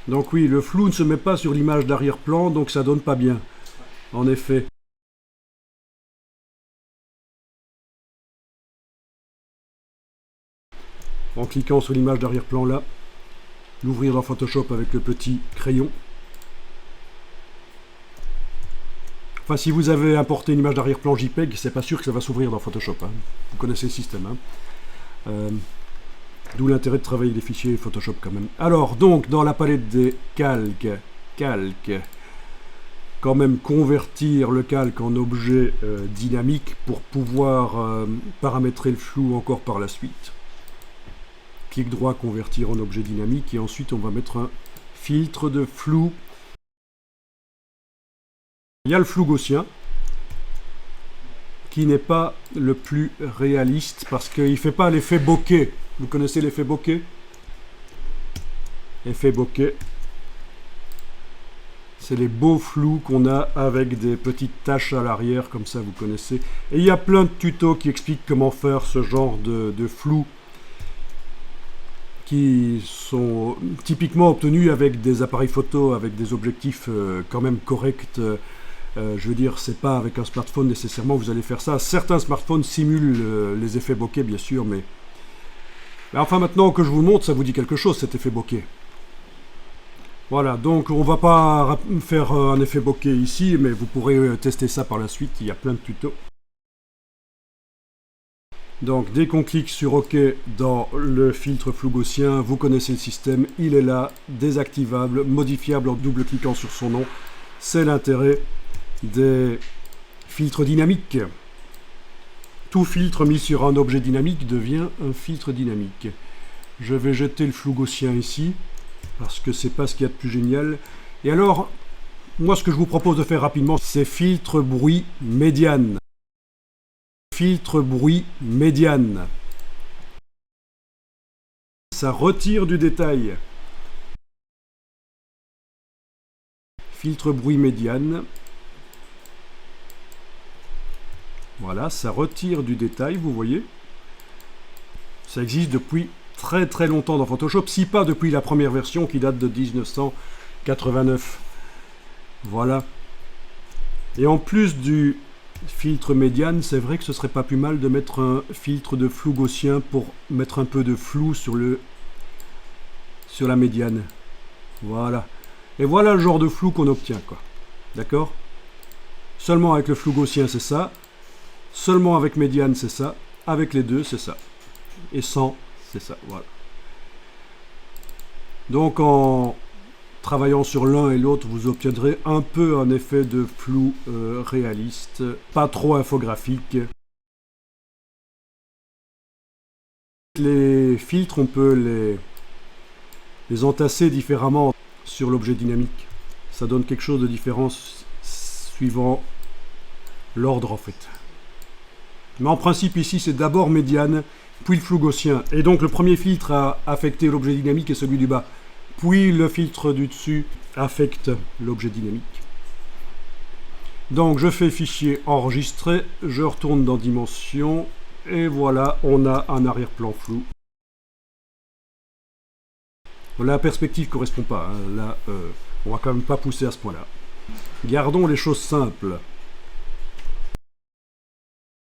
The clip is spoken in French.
Donc oui, le flou ne se met pas sur l'image d'arrière-plan, donc ça donne pas bien. En effet. En cliquant sur l'image d'arrière-plan là, l'ouvrir dans Photoshop avec le petit crayon. Enfin, si vous avez importé une image d'arrière-plan JPEG, c'est pas sûr que ça va s'ouvrir dans Photoshop. Hein. Vous connaissez le système. Hein. D'où l'intérêt de travailler des fichiers Photoshop quand même. Alors, donc, dans la palette des calques, quand même convertir le calque en objet dynamique pour pouvoir paramétrer le flou encore par la suite. Clic droit, convertir en objet dynamique, et ensuite on va mettre un filtre de flou. Il y a le flou gaussien, qui n'est pas le plus réaliste, parce qu'il ne fait pas l'effet bokeh. Vous connaissez l'effet bokeh? Effet bokeh, c'est les beaux flous qu'on a avec des petites taches à l'arrière, comme ça vous connaissez. Et il y a plein de tutos qui expliquent comment faire ce genre de flou, qui sont typiquement obtenus avec des appareils photo, avec des objectifs quand même corrects. Je veux dire, c'est pas avec un smartphone nécessairement que vous allez faire ça. Certains smartphones simulent les effets bokeh, bien sûr, mais enfin, maintenant que je vous le montre, ça vous dit quelque chose, cet effet bokeh. Voilà, donc on va pas faire un effet bokeh ici, mais vous pourrez tester ça par la suite, il y a plein de tutos. Donc dès qu'on clique sur OK dans le filtre flou gaussien, vous connaissez le système, il est là, désactivable, modifiable en double-cliquant sur son nom. C'est l'intérêt des filtres dynamiques. Tout filtre mis sur un objet dynamique devient un filtre dynamique. Je vais jeter le flou gaussien ici, parce que c'est pas ce qu'il y a de plus génial. Et alors, moi ce que je vous propose de faire rapidement, c'est filtre bruit médiane. Filtre bruit médiane. Ça retire du détail. Filtre bruit médiane. Voilà, ça retire du détail, vous voyez. Ça existe depuis très très longtemps dans Photoshop, si pas depuis la première version qui date de 1989. Voilà. Et en plus du filtre médiane, c'est vrai que ce serait pas plus mal de mettre un filtre de flou gaussien pour mettre un peu de flou sur la médiane. Voilà. Et voilà le genre de flou qu'on obtient, quoi. D'accord? Seulement avec le flou gaussien, c'est ça. Seulement avec médiane, c'est ça. Avec les deux, c'est ça. Et sans, c'est ça. Voilà. Donc en travaillant sur l'un et l'autre, vous obtiendrez un peu un effet de flou réaliste, pas trop infographique. Les filtres, on peut les entasser différemment sur l'objet dynamique. Ça donne quelque chose de différent suivant l'ordre en fait. Mais en principe ici c'est d'abord médiane, puis le flou gaussien. Et donc le premier filtre a affecté l'objet dynamique et celui du bas. Puis le filtre du dessus affecte l'objet dynamique. Donc je fais fichier enregistré, je retourne dans dimension, et voilà, on a un arrière-plan flou. La perspective ne correspond pas, hein. Là on va quand même pas pousser à ce point-là. Gardons les choses simples.